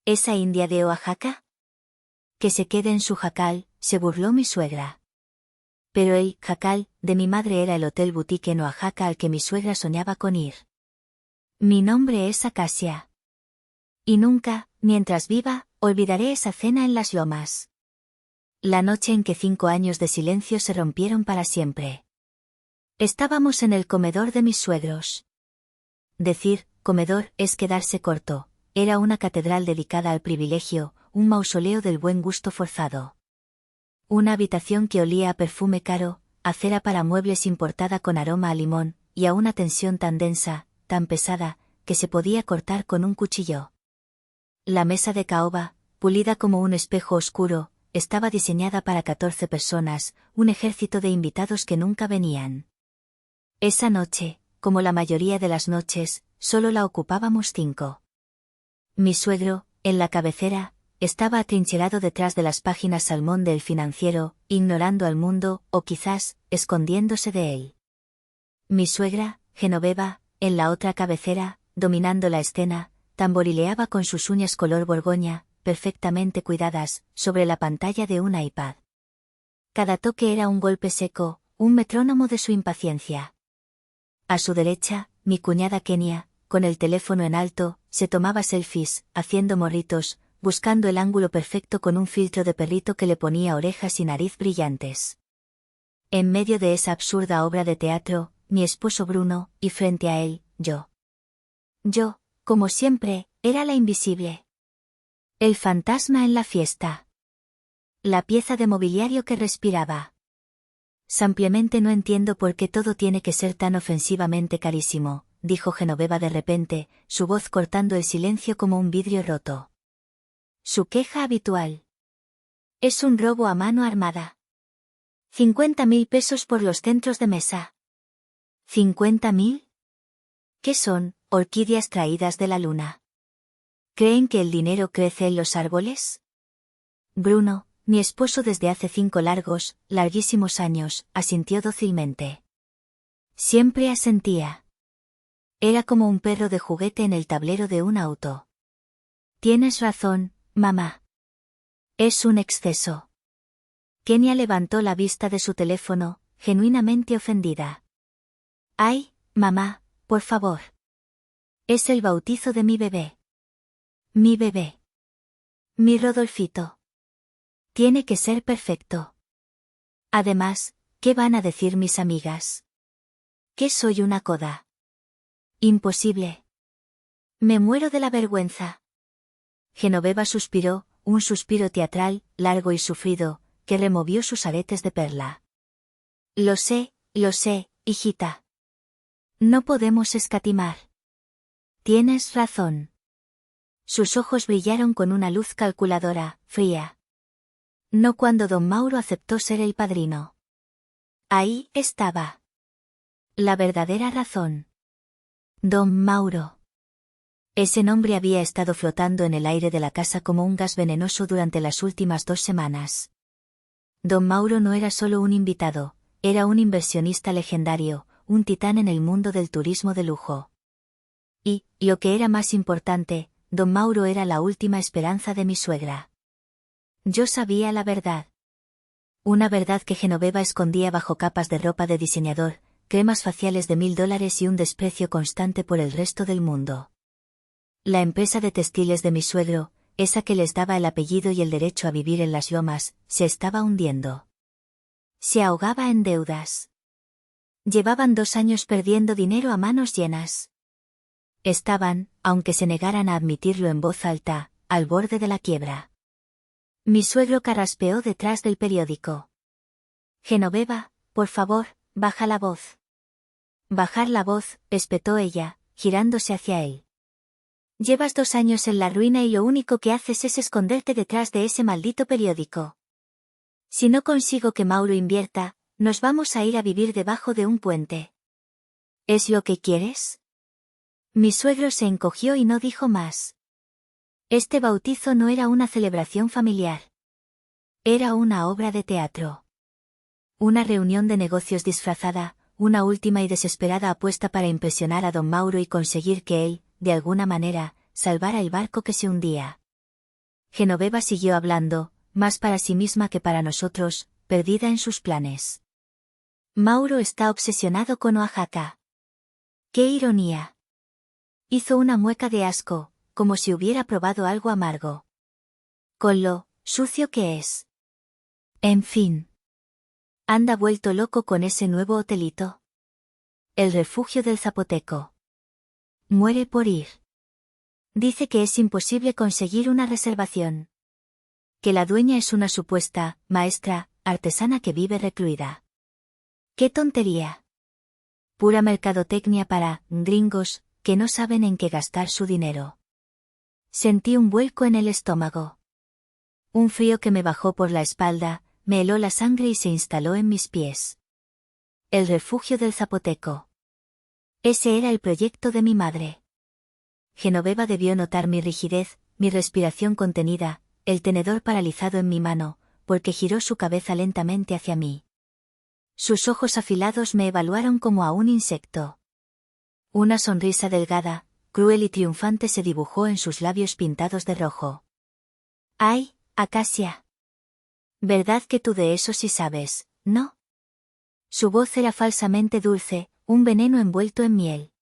¿Esa india de Oaxaca? Que se quede en su jacal, se burló mi suegra. Pero el jacal de mi madre era el hotel boutique en Oaxaca al que mi suegra soñaba con ir. Mi nombre es Acacia. Y nunca, mientras viva, olvidaré esa cena en las lomas. La noche en que 5 años de silencio se rompieron para siempre. Estábamos en el comedor de mis suegros. Decir comedor es quedarse corto. Era una catedral dedicada al privilegio, un mausoleo del buen gusto forzado. Una habitación que olía a perfume caro, a cera para muebles importada con aroma a limón, y a una tensión tan densa, tan pesada, que se podía cortar con un cuchillo. La mesa de caoba, pulida como un espejo oscuro, estaba diseñada para 14 personas, un ejército de invitados que nunca venían. Esa noche, como la mayoría de las noches, solo la ocupábamos 5. Mi suegro, en la cabecera, estaba atrincherado detrás de las páginas salmón del Financiero, ignorando al mundo, o quizás, escondiéndose de él. Mi suegra, Genoveva, en la otra cabecera, dominando la escena, tamborileaba con sus uñas color borgoña, perfectamente cuidadas, sobre la pantalla de un iPad. Cada toque era un golpe seco, un metrónomo de su impaciencia. A su derecha, mi cuñada Kenia, con el teléfono en alto, se tomaba selfies, haciendo morritos, buscando el ángulo perfecto con un filtro de perrito que le ponía orejas y nariz brillantes. En medio de esa absurda obra de teatro, mi esposo Bruno, y frente a él, yo. Yo, como siempre, era la invisible. El fantasma en la fiesta. La pieza de mobiliario que respiraba. Simplemente no entiendo por qué todo tiene que ser tan ofensivamente carísimo, dijo Genoveva de repente, su voz cortando el silencio como un vidrio roto. Su queja habitual. Es un robo a mano armada. 50.000 pesos por los centros de mesa. ¿50.000? ¿Qué son, orquídeas traídas de la luna? ¿Creen que el dinero crece en los árboles? Bruno, mi esposo desde hace 5 larguísimos años, asintió dócilmente. Siempre asentía. Era como un perro de juguete en el tablero de un auto. Tienes razón, mamá. Es un exceso. Kenia levantó la vista de su teléfono, genuinamente ofendida. Ay, mamá, por favor. Es el bautizo de mi bebé. Mi bebé. Mi Rodolfito. Tiene que ser perfecto. Además, ¿qué van a decir mis amigas? Que soy una coda. Imposible. Me muero de la vergüenza. Genoveva suspiró, un suspiro teatral, largo y sufrido, que removió sus aretes de perla. Lo sé, hijita. No podemos escatimar. Tienes razón. Sus ojos brillaron con una luz calculadora, fría. No cuando don Mauro aceptó ser el padrino. Ahí estaba. La verdadera razón. Don Mauro. Ese nombre había estado flotando en el aire de la casa como un gas venenoso durante las últimas 2 semanas. Don Mauro no era solo un invitado, era un inversionista legendario, un titán en el mundo del turismo de lujo. Y, lo que era más importante, don Mauro era la última esperanza de mi suegra. Yo sabía la verdad. Una verdad que Genoveva escondía bajo capas de ropa de diseñador, cremas faciales de $1000 y un desprecio constante por el resto del mundo. La empresa de textiles de mi suegro, esa que les daba el apellido y el derecho a vivir en las lomas, se estaba hundiendo. Se ahogaba en deudas. Llevaban 2 años perdiendo dinero a manos llenas. Estaban, aunque se negaran a admitirlo en voz alta, al borde de la quiebra. Mi suegro carraspeó detrás del periódico. Genoveva, por favor, baja la voz. Bajar la voz, espetó ella, girándose hacia él. Llevas 2 años en la ruina y lo único que haces es esconderte detrás de ese maldito periódico. Si no consigo que Mauro invierta, nos vamos a ir a vivir debajo de un puente. ¿Es lo que quieres? Mi suegro se encogió y no dijo más. Este bautizo no era una celebración familiar. Era una obra de teatro. Una reunión de negocios disfrazada, una última y desesperada apuesta para impresionar a don Mauro y conseguir que él, de alguna manera, salvara el barco que se hundía. Genoveva siguió hablando, más para sí misma que para nosotros, perdida en sus planes. Mauro está obsesionado con Oaxaca. ¡Qué ironía! Hizo una mueca de asco, como si hubiera probado algo amargo. Con lo sucio que es. En fin. Anda vuelto loco con ese nuevo hotelito. El refugio del Zapoteco. Muere por ir. Dice que es imposible conseguir una reservación. Que la dueña es una supuesta maestra artesana que vive recluida. ¡Qué tontería! Pura mercadotecnia para gringos que no saben en qué gastar su dinero. Sentí un vuelco en el estómago. Un frío que me bajó por la espalda, me heló la sangre y se instaló en mis pies. El refugio del Zapoteco. Ese era el proyecto de mi madre. Genoveva debió notar mi rigidez, mi respiración contenida, el tenedor paralizado en mi mano, porque giró su cabeza lentamente hacia mí. Sus ojos afilados me evaluaron como a un insecto. Una sonrisa delgada, cruel y triunfante se dibujó en sus labios pintados de rojo. ¡Ay, Acacia! ¿Verdad que tú de eso sí sabes, no? Su voz era falsamente dulce, un veneno envuelto en miel.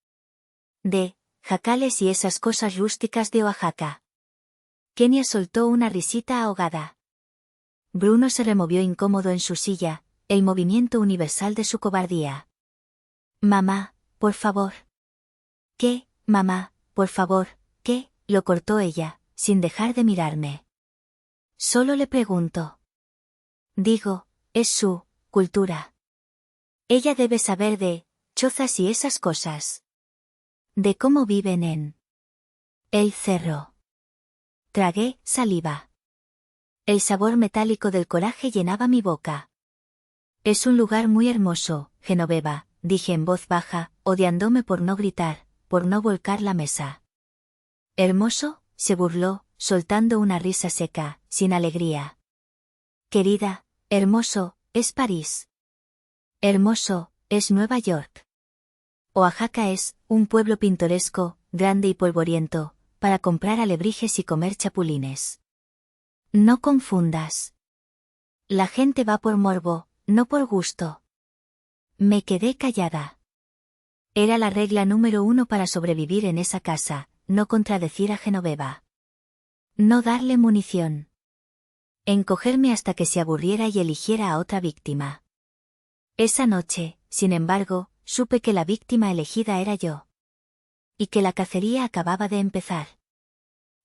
De jacales y esas cosas rústicas de Oaxaca. Kenia soltó una risita ahogada. Bruno se removió incómodo en su silla, el movimiento universal de su cobardía. Mamá, por favor. ¿Qué, mamá, por favor, qué? Lo cortó ella, sin dejar de mirarme. Solo le pregunto. Digo, es su cultura. Ella debe saber de chozas y esas cosas. De cómo viven en el cerro. Tragué saliva. El sabor metálico del coraje llenaba mi boca. Es un lugar muy hermoso, Genoveva, dije en voz baja, odiándome por no gritar, por no volcar la mesa. ¿Hermoso?, se burló, soltando una risa seca, sin alegría. Querida, hermoso, es París. Hermoso, es Nueva York. Oaxaca es un pueblo pintoresco, grande y polvoriento, para comprar alebrijes y comer chapulines. No confundas. La gente va por morbo, no por gusto. Me quedé callada. Era la regla número 1 para sobrevivir en esa casa, no contradecir a Genoveva. No darle munición. Encogerme hasta que se aburriera y eligiera a otra víctima. Esa noche, sin embargo, supe que la víctima elegida era yo. Y que la cacería acababa de empezar.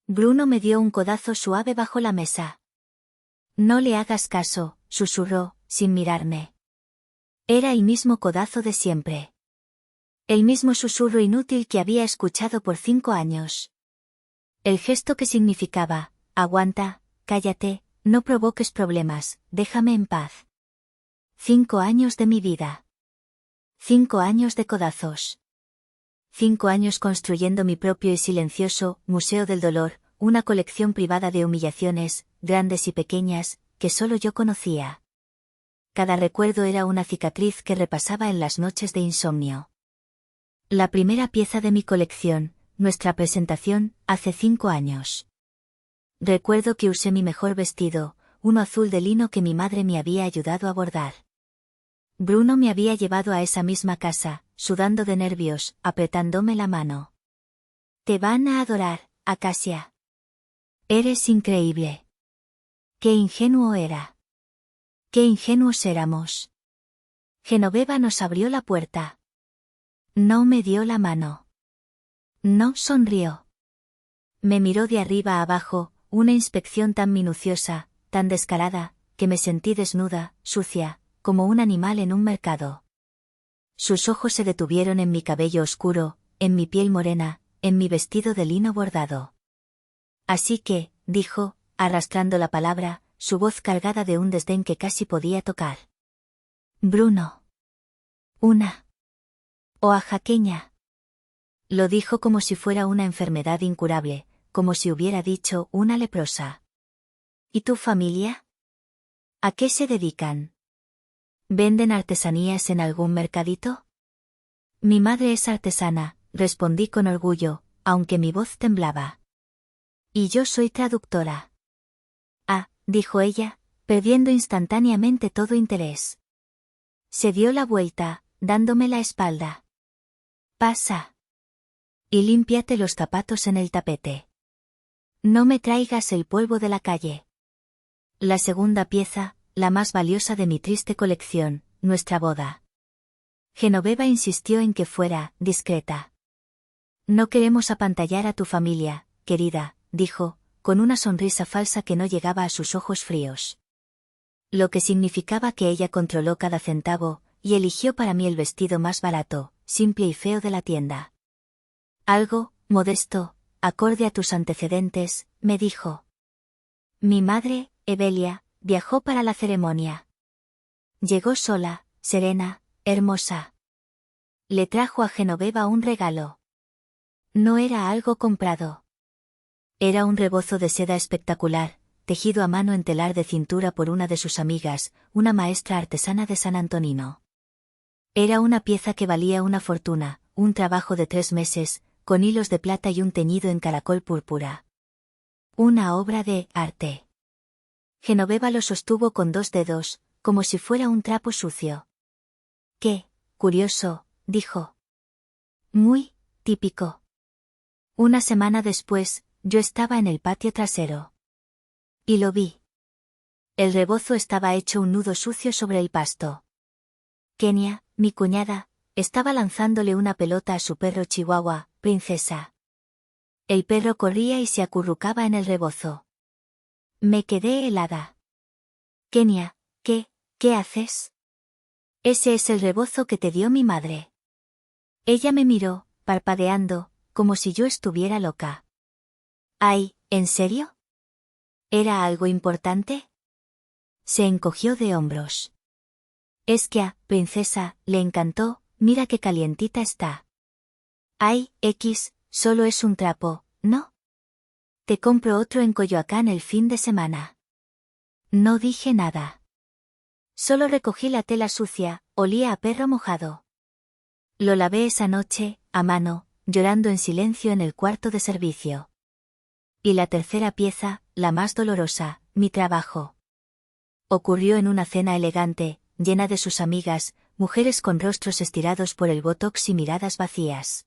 Bruno me dio un codazo suave bajo la mesa. No le hagas caso, susurró, sin mirarme. Era el mismo codazo de siempre. El mismo susurro inútil que había escuchado por 5 años. El gesto que significaba, aguanta, cállate, no provoques problemas, déjame en paz. 5 años de mi vida. 5 años de codazos. 5 años construyendo mi propio y silencioso Museo del Dolor, una colección privada de humillaciones, grandes y pequeñas, que solo yo conocía. Cada recuerdo era una cicatriz que repasaba en las noches de insomnio. La primera pieza de mi colección, nuestra presentación, hace 5 años. Recuerdo que usé mi mejor vestido, uno azul de lino que mi madre me había ayudado a bordar. Bruno me había llevado a esa misma casa, sudando de nervios, apretándome la mano. Te van a adorar, Acacia. Eres increíble. Qué ingenuo era. Qué ingenuos éramos. Genoveva nos abrió la puerta. No me dio la mano. No sonrió. Me miró de arriba a abajo, una inspección tan minuciosa, tan descarada, que me sentí desnuda, sucia, como un animal en un mercado. Sus ojos se detuvieron en mi cabello oscuro, en mi piel morena, en mi vestido de lino bordado. Así que, dijo, arrastrando la palabra, su voz cargada de un desdén que casi podía tocar. Bruno. Una oaxaqueña. Lo dijo como si fuera una enfermedad incurable, como si hubiera dicho una leprosa. ¿Y tu familia? ¿A qué se dedican? ¿Venden artesanías en algún mercadito? Mi madre es artesana, respondí con orgullo, aunque mi voz temblaba. Y yo soy traductora. dijo ella, perdiendo instantáneamente todo interés. Se dio la vuelta, dándome la espalda. Pasa. Y límpiate los zapatos en el tapete. No me traigas el polvo de la calle. La segunda pieza, la más valiosa de mi triste colección, nuestra boda. Genoveva insistió en que fuera discreta. No queremos apantallar a tu familia, querida, dijo, con una sonrisa falsa que no llegaba a sus ojos fríos. Lo que significaba que ella controló cada centavo, y eligió para mí el vestido más barato, simple y feo de la tienda. Algo, modesto, acorde a tus antecedentes, me dijo. Mi madre, Evelia, viajó para la ceremonia. Llegó sola, serena, hermosa. Le trajo a Genoveva un regalo. No era algo comprado. Era un rebozo de seda espectacular, tejido a mano en telar de cintura por una de sus amigas, una maestra artesana de San Antonino. Era una pieza que valía una fortuna, un trabajo de 3 meses, con hilos de plata y un teñido en caracol púrpura. Una obra de arte. Genoveva lo sostuvo con 2 dedos, como si fuera un trapo sucio. Qué curioso, dijo. Muy típico. Una semana después, yo estaba en el patio trasero. Y lo vi. El rebozo estaba hecho un nudo sucio sobre el pasto. Kenia, mi cuñada, estaba lanzándole una pelota a su perro chihuahua, Princesa. El perro corría y se acurrucaba en el rebozo. Me quedé helada. Kenia, ¿qué haces? Ese es el rebozo que te dio mi madre. Ella me miró, parpadeando, como si yo estuviera loca. Ay, ¿en serio? ¿Era algo importante? Se encogió de hombros. Es que a Princesa le encantó, mira qué calientita está. Ay, solo es un trapo, ¿no? Te compro otro en Coyoacán el fin de semana. No dije nada. Solo recogí la tela sucia, olía a perro mojado. Lo lavé esa noche, a mano, llorando en silencio en el cuarto de servicio. Y la tercera pieza, la más dolorosa, mi trabajo. Ocurrió en una cena elegante, llena de sus amigas, mujeres con rostros estirados por el botox y miradas vacías.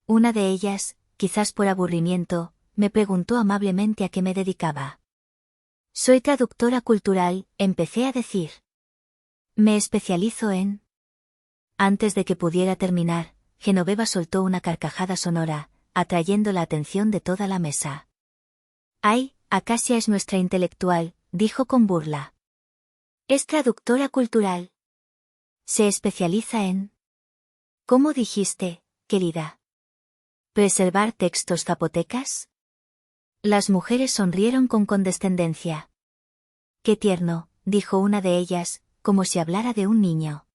Una de ellas, quizás por aburrimiento, me preguntó amablemente a qué me dedicaba. Soy traductora cultural, empecé a decir. Me especializo en... Antes de que pudiera terminar, Genoveva soltó una carcajada sonora, atrayendo la atención de toda la mesa. Ay, Acacia es nuestra intelectual, dijo con burla. Es traductora cultural. Se especializa en... ¿Cómo dijiste, querida? ¿Preservar textos zapotecas? Las mujeres sonrieron con condescendencia. Qué tierno, dijo una de ellas, como si hablara de un niño.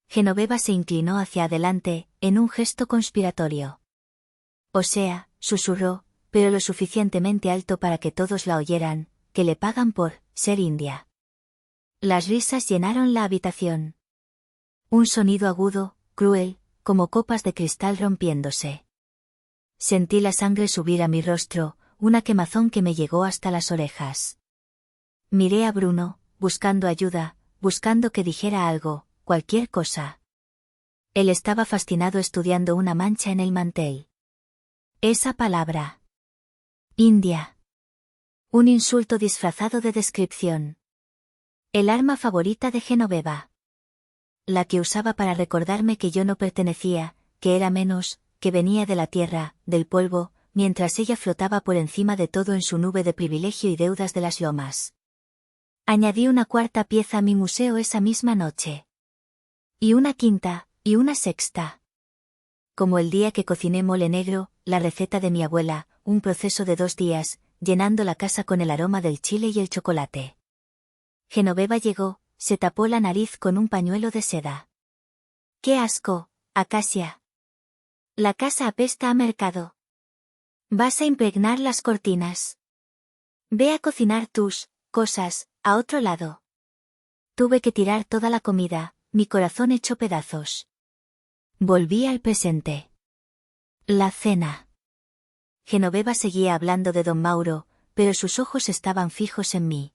Genoveva se inclinó hacia adelante, en un gesto conspiratorio. O sea, susurró, pero lo suficientemente alto para que todos la oyeran, que le pagan por ser india. Las risas llenaron la habitación. Un sonido agudo, cruel, como copas de cristal rompiéndose. Sentí la sangre subir a mi rostro, una quemazón que me llegó hasta las orejas. Miré a Bruno, buscando ayuda, buscando que dijera algo, cualquier cosa. Él estaba fascinado estudiando una mancha en el mantel. Esa palabra. India. Un insulto disfrazado de descripción. El arma favorita de Genoveva. La que usaba para recordarme que yo no pertenecía, que era menos, que venía de la tierra, del polvo, mientras ella flotaba por encima de todo en su nube de privilegio y deudas de las lomas. Añadí una cuarta pieza a mi museo esa misma noche. Y una quinta, y una sexta. Como el día que cociné mole negro, la receta de mi abuela, un proceso de 2 días, llenando la casa con el aroma del chile y el chocolate. Genoveva llegó, se tapó la nariz con un pañuelo de seda. ¡Qué asco, Acacia! La casa apesta a mercado. Vas a impregnar las cortinas. Ve a cocinar tus cosas a otro lado. Tuve que tirar toda la comida, mi corazón hecho pedazos. Volví al presente. La cena. Genoveva seguía hablando de don Mauro, pero sus ojos estaban fijos en mí.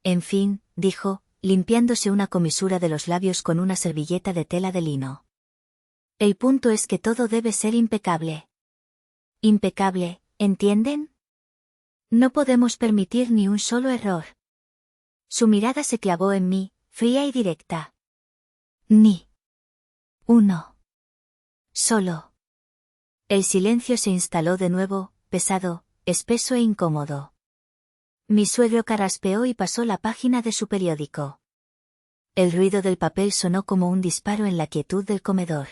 En fin, dijo, limpiándose una comisura de los labios con una servilleta de tela de lino. El punto es que todo debe ser impecable. Impecable, ¿entienden? No podemos permitir ni un solo error. Su mirada se clavó en mí, fría y directa. Ni uno. Solo. El silencio se instaló de nuevo, pesado, espeso e incómodo. Mi suegro carraspeó y pasó la página de su periódico. El ruido del papel sonó como un disparo en la quietud del comedor.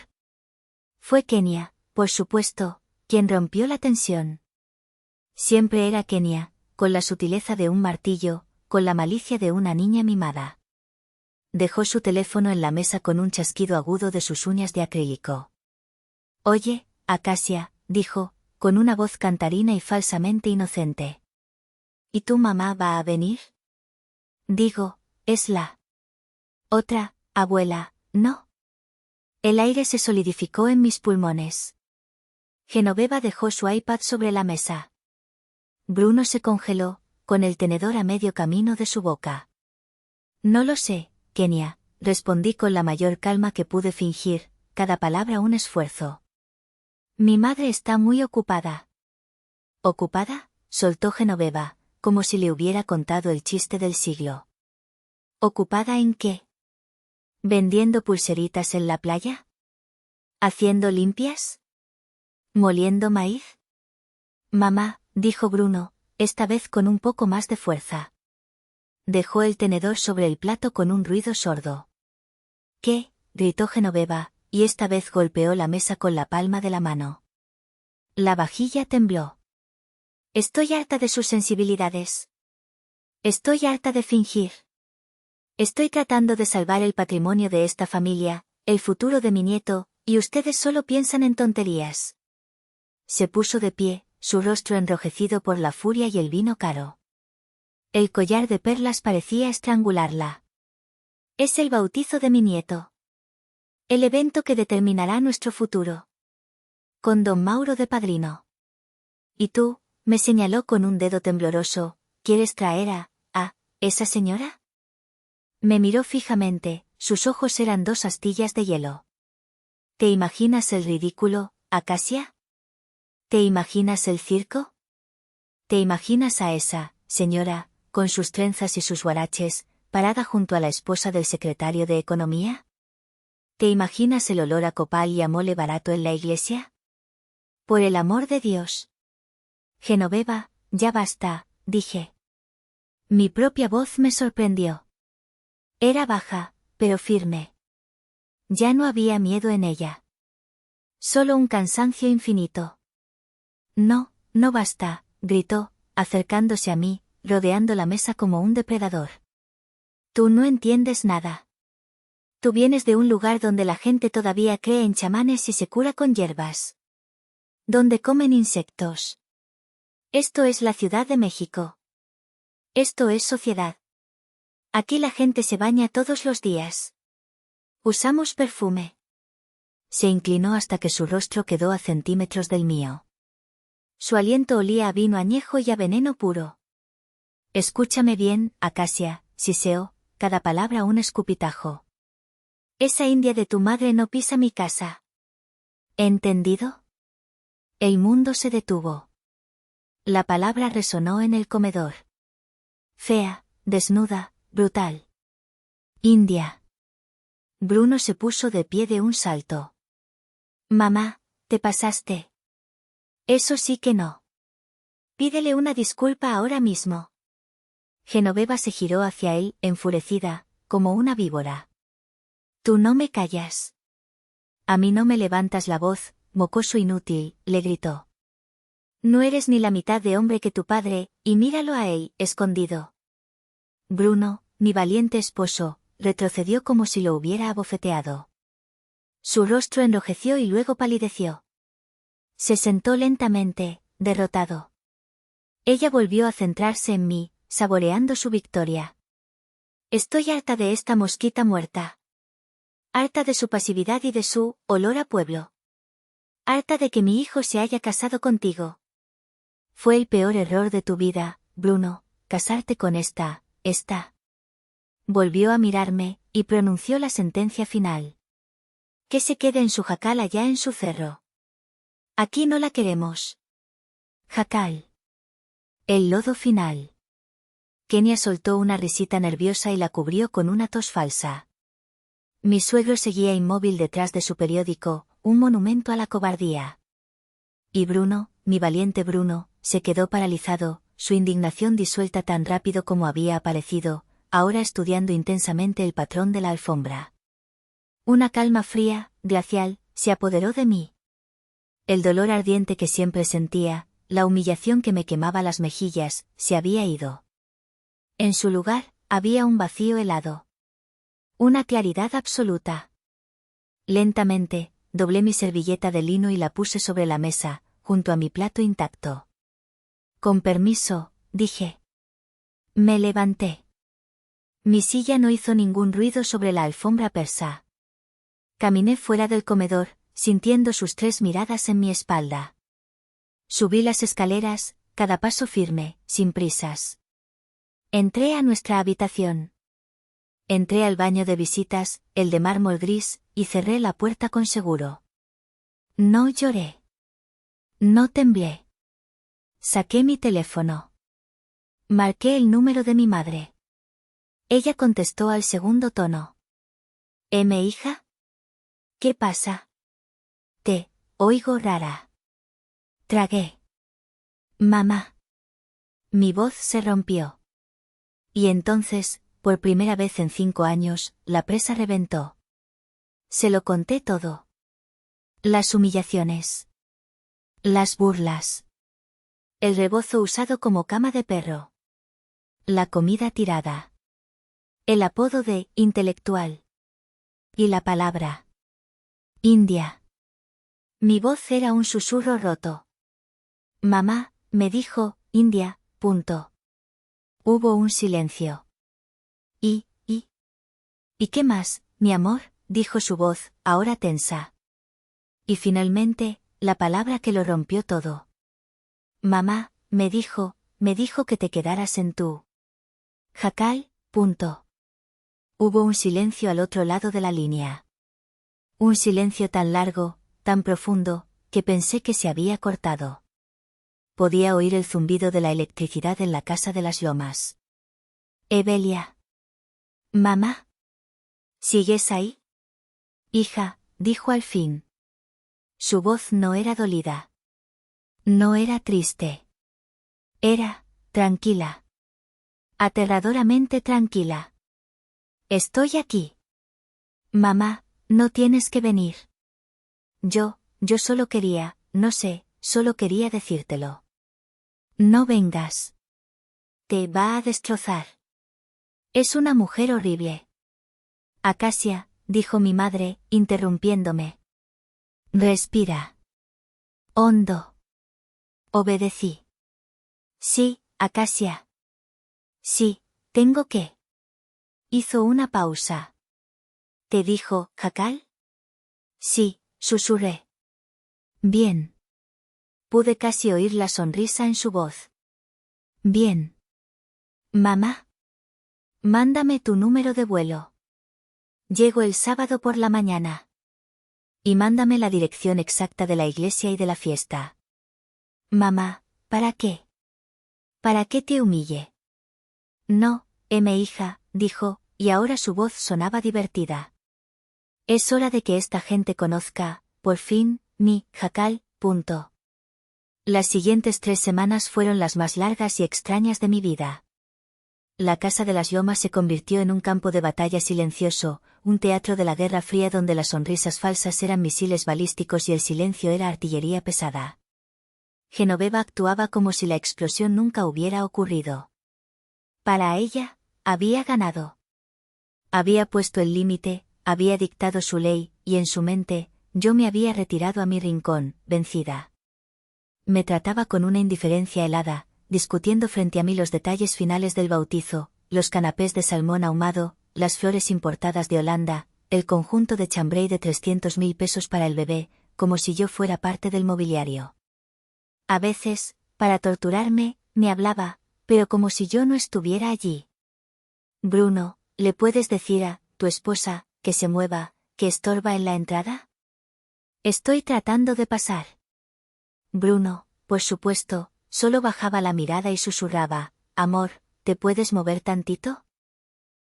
Fue Kenia, por supuesto, quien rompió la tensión. Siempre era Kenia, con la sutileza de un martillo, con la malicia de una niña mimada. Dejó su teléfono en la mesa con un chasquido agudo de sus uñas de acrílico. Oye, Acacia, dijo, con una voz cantarina y falsamente inocente. ¿Y tu mamá va a venir? Digo, es la otra, abuela, ¿no? El aire se solidificó en mis pulmones. Genoveva dejó su iPad sobre la mesa. Bruno se congeló, con el tenedor a medio camino de su boca. No lo sé, Kenia, respondí con la mayor calma que pude fingir, cada palabra un esfuerzo. Mi madre está muy ocupada. ¿Ocupada? Soltó Genoveva, como si le hubiera contado el chiste del siglo. ¿Ocupada en qué? ¿Vendiendo pulseritas en la playa? ¿Haciendo limpias? ¿Moliendo maíz? Mamá, dijo Bruno, esta vez con un poco más de fuerza. Dejó el tenedor sobre el plato con un ruido sordo. ¿Qué? Gritó Genoveva, y esta vez golpeó la mesa con la palma de la mano. La vajilla tembló. Estoy harta de sus sensibilidades. Estoy harta de fingir. Estoy tratando de salvar el patrimonio de esta familia, el futuro de mi nieto, y ustedes solo piensan en tonterías. Se puso de pie, su rostro enrojecido por la furia y el vino caro. El collar de perlas parecía estrangularla. Es el bautizo de mi nieto. El evento que determinará nuestro futuro. Con don Mauro de padrino. ¿Y tú? Me señaló con un dedo tembloroso, ¿quieres traer a esa señora? Me miró fijamente, sus ojos eran dos astillas de hielo. ¿Te imaginas el ridículo, Acacia? ¿Te imaginas el circo? ¿Te imaginas a esa señora, con sus trenzas y sus huaraches, parada junto a la esposa del secretario de Economía? ¿Te imaginas el olor a copal y a mole barato en la iglesia? Por el amor de Dios. Genoveva, ya basta, dije. Mi propia voz me sorprendió. Era baja, pero firme. Ya no había miedo en ella. Solo un cansancio infinito. No, no basta, gritó, acercándose a mí, rodeando la mesa como un depredador. Tú no entiendes nada. Tú vienes de un lugar donde la gente todavía cree en chamanes y se cura con hierbas. Donde comen insectos. Esto es la Ciudad de México. Esto es sociedad. Aquí la gente se baña todos los días. Usamos perfume. Se inclinó hasta que su rostro quedó a centímetros del mío. Su aliento olía a vino añejo y a veneno puro. Escúchame bien, Acacia, siseó, cada palabra un escupitajo. Esa india de tu madre no pisa mi casa. ¿Entendido? El mundo se detuvo. La palabra resonó en el comedor. Fea, desnuda, brutal. India. Bruno se puso de pie de un salto. Mamá, te pasaste. Eso sí que no. Pídele una disculpa ahora mismo. Genoveva se giró hacia él, enfurecida, como una víbora. Tú no me callas. A mí no me levantas la voz, mocoso inútil, le gritó. No eres ni la mitad de hombre que tu padre, y míralo a él, escondido. Bruno, mi valiente esposo, retrocedió como si lo hubiera abofeteado. Su rostro enrojeció y luego palideció. Se sentó lentamente, derrotado. Ella volvió a centrarse en mí, saboreando su victoria. Estoy harta de esta mosquita muerta. Harta de su pasividad y de su olor a pueblo. Harta de que mi hijo se haya casado contigo. Fue el peor error de tu vida, Bruno, casarte con esta. Volvió a mirarme, y pronunció la sentencia final. Que se quede en su jacal allá en su cerro. Aquí no la queremos. Jacal. El lodo final. Kenia soltó una risita nerviosa y la cubrió con una tos falsa. Mi suegro seguía inmóvil detrás de su periódico, un monumento a la cobardía. Y Bruno, mi valiente Bruno, se quedó paralizado, su indignación disuelta tan rápido como había aparecido, ahora estudiando intensamente el patrón de la alfombra. Una calma fría, glacial, se apoderó de mí. El dolor ardiente que siempre sentía, la humillación que me quemaba las mejillas, se había ido. En su lugar, había un vacío helado. Una claridad absoluta. Lentamente, doblé mi servilleta de lino y la puse sobre la mesa, junto a mi plato intacto. Con permiso, dije. Me levanté. Mi silla no hizo ningún ruido sobre la alfombra persa. Caminé fuera del comedor, sintiendo sus 3 miradas en mi espalda. Subí las escaleras, cada paso firme, sin prisas. Entré a nuestra habitación. Entré al baño de visitas, el de mármol gris, y cerré la puerta con seguro. No lloré. No temblé. Saqué mi teléfono. Marqué el número de mi madre. Ella contestó al segundo tono. Hija? ¿Qué pasa? Te oigo rara. Tragué. Mamá. Mi voz se rompió. Y entonces, por primera vez en 5 años, la presa reventó. Se lo conté todo. Las humillaciones. Las burlas. El rebozo usado como cama de perro. La comida tirada. El apodo de intelectual. Y la palabra. India. Mi voz era un susurro roto. Mamá, me dijo, India, punto. Hubo un silencio. ¿Y qué más, mi amor? Dijo su voz, ahora tensa. Y finalmente, la palabra que lo rompió todo. Mamá, me dijo que te quedaras en tu jacal, punto. Hubo un silencio al otro lado de la línea. Un silencio tan largo, tan profundo, que pensé que se había cortado. Podía oír el zumbido de la electricidad en la casa de las Lomas. Evelia. Mamá. ¿Sigues ahí? Hija, dijo al fin. Su voz no era dolida. No era triste. Era, tranquila. Aterradoramente tranquila. Estoy aquí. Mamá, no tienes que venir. Yo solo quería, no sé, solo quería decírtelo. No vengas. Te va a destrozar. Es una mujer horrible. Acacia, dijo mi madre, interrumpiéndome. Respira. Hondo. Obedecí. Sí, Acacia. Sí, tengo que. Hizo una pausa. ¿Te dijo, jacal? Sí, susurré. Bien. Pude casi oír la sonrisa en su voz. Bien. Mamá. Mándame tu número de vuelo. Llego el sábado por la mañana. Y mándame la dirección exacta de la iglesia y de la fiesta. Mamá, ¿para qué? ¿Para qué te humille? No, hija, dijo, y ahora su voz sonaba divertida. Es hora de que esta gente conozca, por fin, mi jacal, punto. Las siguientes 3 semanas fueron las más largas y extrañas de mi vida. La casa de las Lomas se convirtió en un campo de batalla silencioso, un teatro de la Guerra Fría donde las sonrisas falsas eran misiles balísticos y el silencio era artillería pesada. Genoveva actuaba como si la explosión nunca hubiera ocurrido. Para ella, había ganado. Había puesto el límite, había dictado su ley, y en su mente, yo me había retirado a mi rincón, vencida. Me trataba con una indiferencia helada, discutiendo frente a mí los detalles finales del bautizo, los canapés de salmón ahumado, las flores importadas de Holanda, el conjunto de chambray de 300.000 pesos para el bebé, como si yo fuera parte del mobiliario. A veces, para torturarme, me hablaba, pero como si yo no estuviera allí. Bruno, ¿le puedes decir a tu esposa que se mueva, que estorba en la entrada? Estoy tratando de pasar. Bruno, por supuesto, solo bajaba la mirada y susurraba, amor, ¿te puedes mover tantito?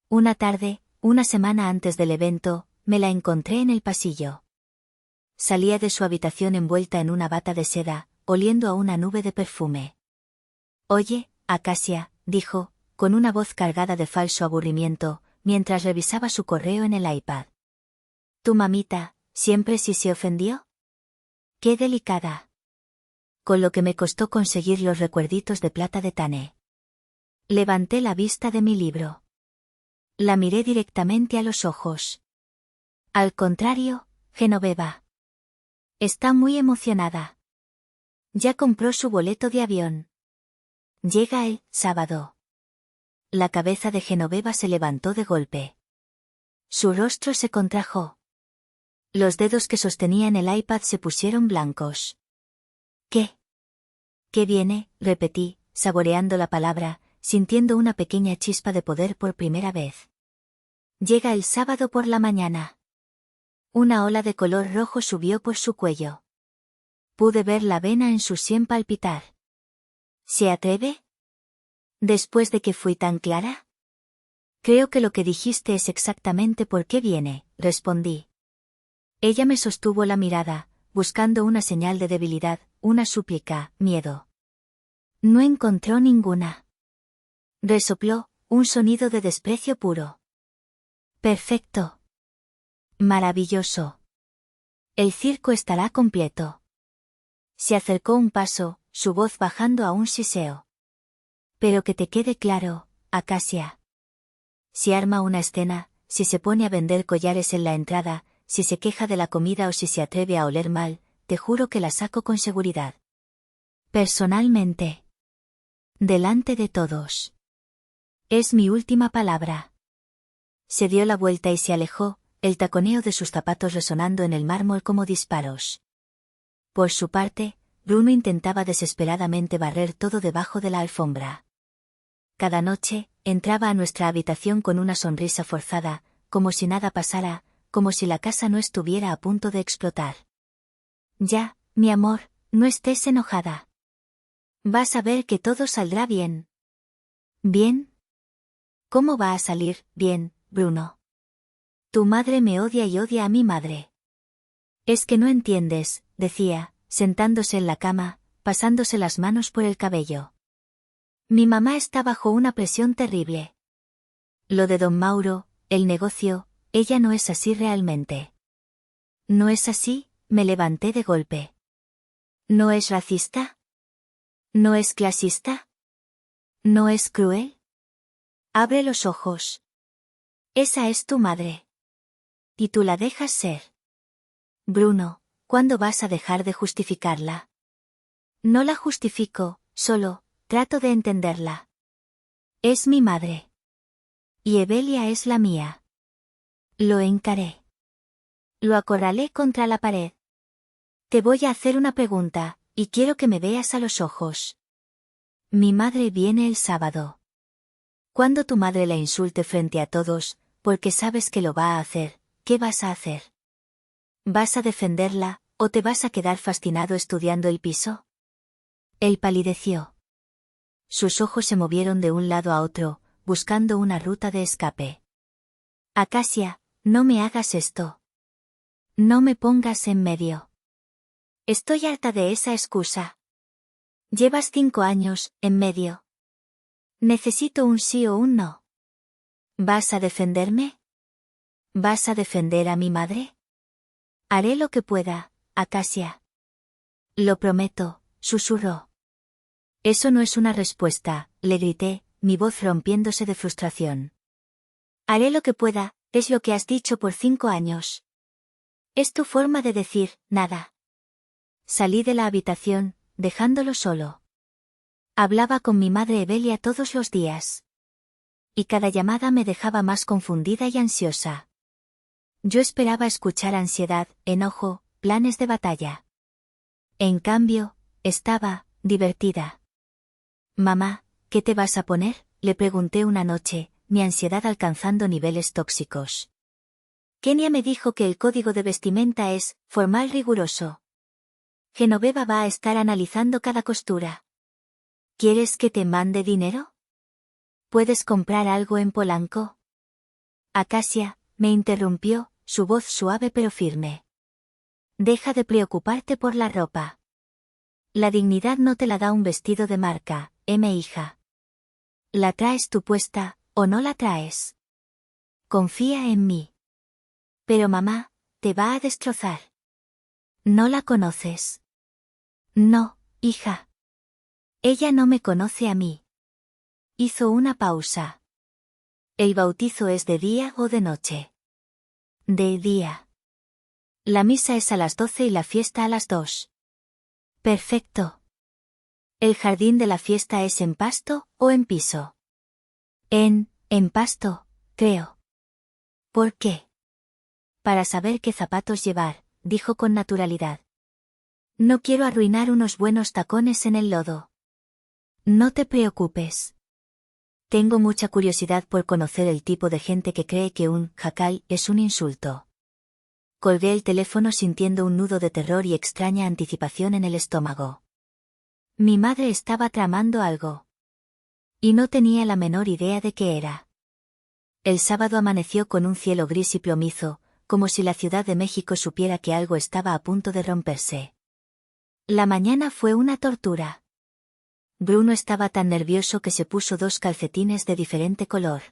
Una tarde, una semana antes del evento, me la encontré en el pasillo. Salía de su habitación envuelta en una bata de seda, oliendo a una nube de perfume. Oye, Acacia, dijo, con una voz cargada de falso aburrimiento, mientras revisaba su correo en el iPad. ¿Tu mamita, siempre sí se ofendió? ¡Qué delicada! Con lo que me costó conseguir los recuerditos de plata de Tane. Levanté la vista de mi libro. La miré directamente a los ojos. Al contrario, Genoveva. Está muy emocionada. Ya compró su boleto de avión. Llega el sábado. La cabeza de Genoveva se levantó de golpe. Su rostro se contrajo. Los dedos que sostenían el iPad se pusieron blancos. ¿Qué? ¿Qué viene? Repetí, saboreando la palabra, sintiendo una pequeña chispa de poder por primera vez. Llega el sábado por la mañana. Una ola de color rojo subió por su cuello. Pude ver la vena en su sien palpitar. ¿Se atreve? ¿Después de que fui tan clara? Creo que lo que dijiste es exactamente por qué viene, respondí. Ella me sostuvo la mirada, buscando una señal de debilidad, una súplica, miedo. No encontró ninguna. Resopló, un sonido de desprecio puro. Perfecto. Maravilloso. El circo estará completo. Se acercó un paso, su voz bajando a un siseo. Pero que te quede claro, Acacia. Si arma una escena, si se pone a vender collares en la entrada, si se queja de la comida o si se atreve a oler mal, te juro que la saco con seguridad. Personalmente. Delante de todos. Es mi última palabra. Se dio la vuelta y se alejó, el taconeo de sus zapatos resonando en el mármol como disparos. Por su parte, Bruno intentaba desesperadamente barrer todo debajo de la alfombra. Cada noche, entraba a nuestra habitación con una sonrisa forzada, como si nada pasara, como si la casa no estuviera a punto de explotar. Ya, mi amor, no estés enojada. Vas a ver que todo saldrá bien. ¿Bien? ¿Cómo va a salir bien, Bruno? Tu madre me odia y odia a mi madre. Es que no entiendes, decía, sentándose en la cama, pasándose las manos por el cabello. Mi mamá está bajo una presión terrible. Lo de don Mauro, el negocio, ella no es así realmente. ¿No es así? Me levanté de golpe. ¿No es racista? ¿No es clasista? ¿No es cruel? Abre los ojos. Esa es tu madre. Y tú la dejas ser. Bruno, ¿cuándo vas a dejar de justificarla? No la justifico, solo, trato de entenderla. Es mi madre. Y Evelia es la mía. Lo encaré. Lo acorralé contra la pared. Te voy a hacer una pregunta, y quiero que me veas a los ojos. Mi madre viene el sábado. Cuando tu madre la insulte frente a todos, porque sabes que lo va a hacer, ¿qué vas a hacer? ¿Vas a defenderla, o te vas a quedar fascinado estudiando el piso? Él palideció. Sus ojos se movieron de un lado a otro, buscando una ruta de escape. Acacia, no me hagas esto. No me pongas en medio. Estoy harta de esa excusa. Llevas 5 años, en medio. Necesito un sí o un no. ¿Vas a defenderme? ¿Vas a defender a mi madre? Haré lo que pueda, Acacia. Lo prometo, susurró. Eso no es una respuesta, le grité, mi voz rompiéndose de frustración. Haré lo que pueda, es lo que has dicho por 5 años. Es tu forma de decir, nada. Salí de la habitación, dejándolo solo. Hablaba con mi madre Evelia todos los días. Y cada llamada me dejaba más confundida y ansiosa. Yo esperaba escuchar ansiedad, enojo, planes de batalla. En cambio, estaba divertida. Mamá, ¿qué te vas a poner?, le pregunté una noche, mi ansiedad alcanzando niveles tóxicos. Kenia me dijo que el código de vestimenta es formal riguroso. Genoveva va a estar analizando cada costura. ¿Quieres que te mande dinero? ¿Puedes comprar algo en Polanco? Acacia, me interrumpió, su voz suave pero firme. Deja de preocuparte por la ropa. La dignidad no te la da un vestido de marca, hija. ¿La traes tú puesta, o no la traes? Confía en mí. Pero mamá, te va a destrozar. ¿No la conoces? No, hija. Ella no me conoce a mí. Hizo una pausa. ¿El bautizo es de día o de noche? De día. La misa es a las 12 y la fiesta a las 2. Perfecto. ¿El jardín de la fiesta es en pasto o en piso? En pasto, creo. ¿Por qué? Para saber qué zapatos llevar, dijo con naturalidad. No quiero arruinar unos buenos tacones en el lodo. No te preocupes. Tengo mucha curiosidad por conocer el tipo de gente que cree que un jacal es un insulto. Colgué el teléfono sintiendo un nudo de terror y extraña anticipación en el estómago. Mi madre estaba tramando algo. Y no tenía la menor idea de qué era. El sábado amaneció con un cielo gris y plomizo, como si la Ciudad de México supiera que algo estaba a punto de romperse. La mañana fue una tortura. Bruno estaba tan nervioso que se puso 2 calcetines de diferente color.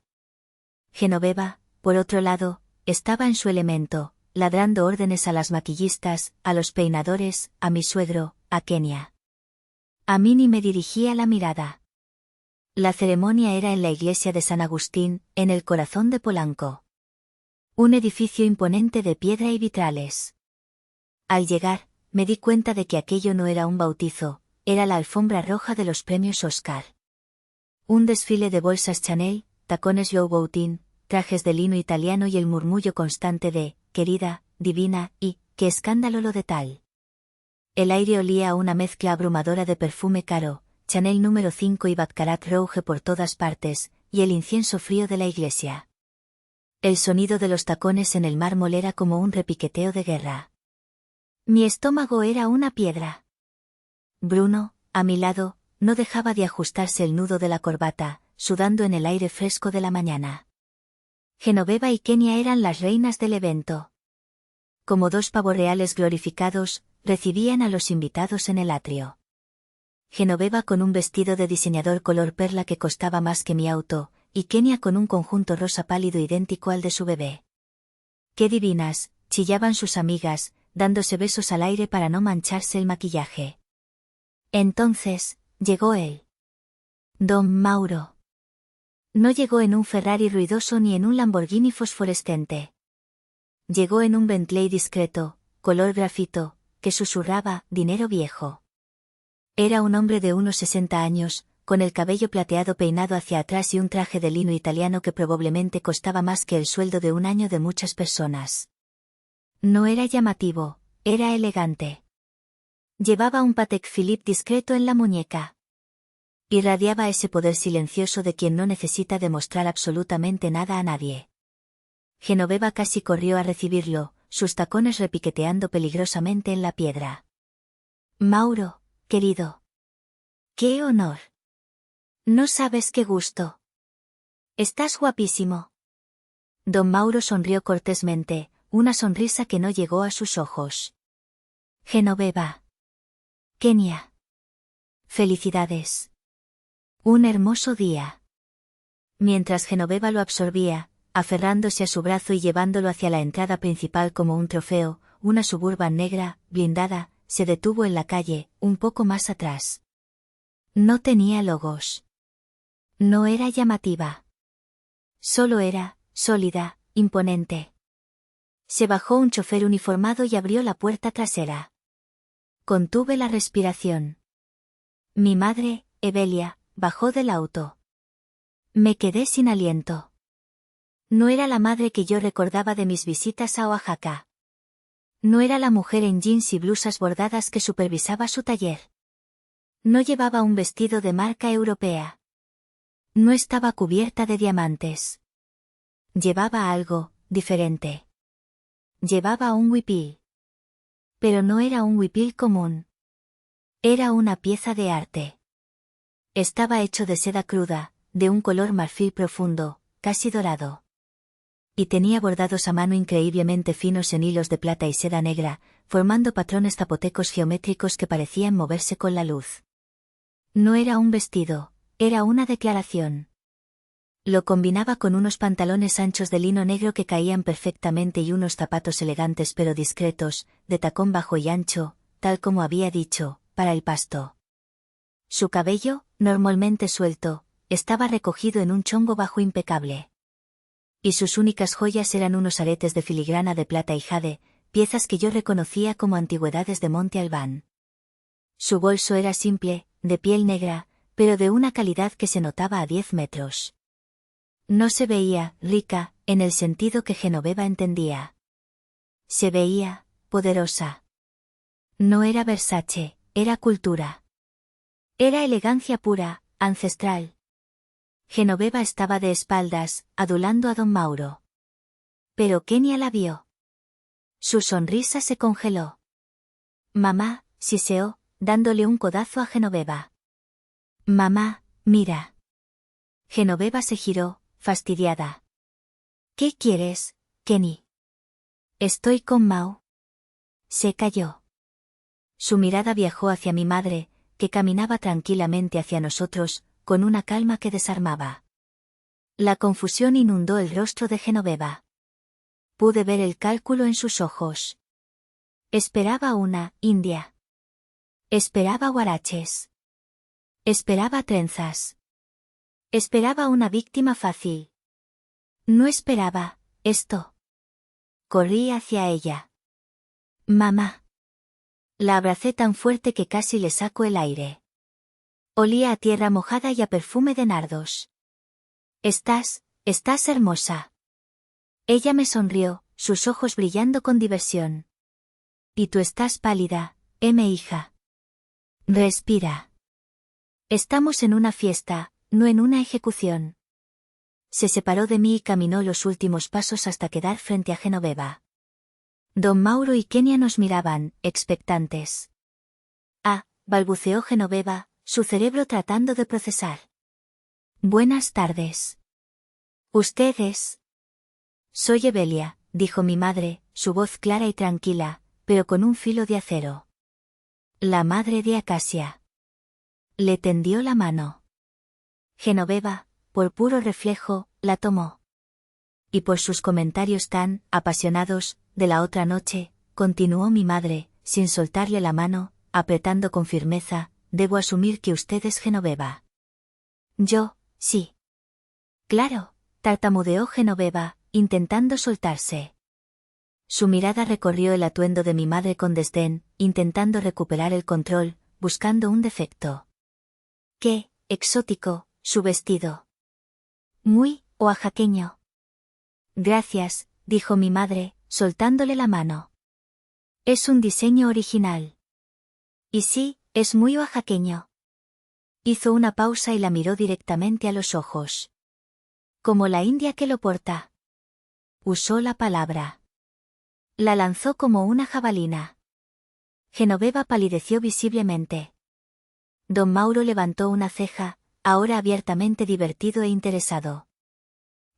Genoveva, por otro lado, estaba en su elemento, ladrando órdenes a las maquillistas, a los peinadores, a mi suegro, a Kenia. A mí ni me dirigía la mirada. La ceremonia era en la iglesia de San Agustín, en el corazón de Polanco. Un edificio imponente de piedra y vitrales. Al llegar, me di cuenta de que aquello no era un bautizo, era la alfombra roja de los premios Oscar. Un desfile de bolsas Chanel, tacones Louboutin, trajes de lino italiano y el murmullo constante de, querida, divina, y, qué escándalo lo de tal. El aire olía a una mezcla abrumadora de perfume caro, Chanel número 5 y Baccarat Rouge por todas partes, y el incienso frío de la iglesia. El sonido de los tacones en el mármol era como un repiqueteo de guerra. Mi estómago era una piedra. Bruno, a mi lado, no dejaba de ajustarse el nudo de la corbata, sudando en el aire fresco de la mañana. Genoveva y Kenia eran las reinas del evento. Como 2 pavorreales glorificados, recibían a los invitados en el atrio. Genoveva con un vestido de diseñador color perla que costaba más que mi auto, y Kenia con un conjunto rosa pálido idéntico al de su bebé. ¡Qué divinas!, chillaban sus amigas, dándose besos al aire para no mancharse el maquillaje. Entonces, llegó él. Don Mauro. No llegó en un Ferrari ruidoso ni en un Lamborghini fosforescente. Llegó en un Bentley discreto, color grafito, que susurraba, dinero viejo. Era un hombre de unos 60 años, con el cabello plateado peinado hacia atrás y un traje de lino italiano que probablemente costaba más que el sueldo de un año de muchas personas. No era llamativo, era elegante. Llevaba un Patek Philippe discreto en la muñeca. Irradiaba ese poder silencioso de quien no necesita demostrar absolutamente nada a nadie. Genoveva casi corrió a recibirlo, sus tacones repiqueteando peligrosamente en la piedra. Mauro, querido. ¡Qué honor! No sabes qué gusto. Estás guapísimo. Don Mauro sonrió cortésmente, una sonrisa que no llegó a sus ojos. Genoveva. Kenia. Felicidades. Un hermoso día. Mientras Genoveva lo absorbía, aferrándose a su brazo y llevándolo hacia la entrada principal como un trofeo, una Suburban negra, blindada, se detuvo en la calle, un poco más atrás. No tenía logos. No era llamativa. Solo era, sólida, imponente. Se bajó un chofer uniformado y abrió la puerta trasera. Contuve la respiración. Mi madre, Evelia, bajó del auto. Me quedé sin aliento. No era la madre que yo recordaba de mis visitas a Oaxaca. No era la mujer en jeans y blusas bordadas que supervisaba su taller. No llevaba un vestido de marca europea. No estaba cubierta de diamantes. Llevaba algo diferente. Llevaba un huipil. Pero no era un huipil común. Era una pieza de arte. Estaba hecho de seda cruda, de un color marfil profundo, casi dorado. Y tenía bordados a mano increíblemente finos en hilos de plata y seda negra, formando patrones zapotecos geométricos que parecían moverse con la luz. No era un vestido, era una declaración. Lo combinaba con unos pantalones anchos de lino negro que caían perfectamente y unos zapatos elegantes pero discretos, de tacón bajo y ancho, tal como había dicho, para el pasto. Su cabello, normalmente suelto, estaba recogido en un chongo bajo impecable. Y sus únicas joyas eran unos aretes de filigrana de plata y jade, piezas que yo reconocía como antigüedades de Monte Albán. Su bolso era simple, de piel negra, pero de una calidad que se notaba a 10 metros. No se veía rica, en el sentido que Genoveva entendía. Se veía poderosa. No era Versace, era cultura. Era elegancia pura, ancestral. Genoveva estaba de espaldas, adulando a don Mauro. Pero Kenia la vio. Su sonrisa se congeló. Mamá, siseó, dándole un codazo a Genoveva. Mamá, mira. Genoveva se giró, fastidiada. ¿Qué quieres, Kenny? Estoy con Mau. Se calló. Su mirada viajó hacia mi madre, que caminaba tranquilamente hacia nosotros, con una calma que desarmaba. La confusión inundó el rostro de Genoveva. Pude ver el cálculo en sus ojos. Esperaba una india. Esperaba guaraches. Esperaba trenzas. Esperaba una víctima fácil. No esperaba esto. Corrí hacia ella. Mamá. La abracé tan fuerte que casi le saco el aire. Olía a tierra mojada y a perfume de nardos. Estás hermosa. Ella me sonrió, sus ojos brillando con diversión. Y tú estás pálida, mi hija. Respira. Estamos en una fiesta, no en una ejecución. Se separó de mí y caminó los últimos pasos hasta quedar frente a Genoveva. Don Mauro y Kenia nos miraban, expectantes. Ah, balbuceó Genoveva, su cerebro tratando de procesar. Buenas tardes. ¿Usted es? Soy Evelia, dijo mi madre, su voz clara y tranquila, pero con un filo de acero. La madre de Acacia. Le tendió la mano. Genoveva, por puro reflejo, la tomó. Y por sus comentarios tan apasionados, de la otra noche, continuó mi madre, sin soltarle la mano, apretando con firmeza, debo asumir que usted es Genoveva. Yo, sí. Claro, tartamudeó Genoveva, intentando soltarse. Su mirada recorrió el atuendo de mi madre con desdén, intentando recuperar el control, buscando un defecto. ¡Qué exótico, su vestido! Muy oaxaqueño. Gracias, dijo mi madre, soltándole la mano. Es un diseño original. Y sí, es muy oaxaqueño. Hizo una pausa y la miró directamente a los ojos. Como la india que lo porta. Usó la palabra. La lanzó como una jabalina. Genoveva palideció visiblemente. Don Mauro levantó una ceja, ahora abiertamente divertido e interesado.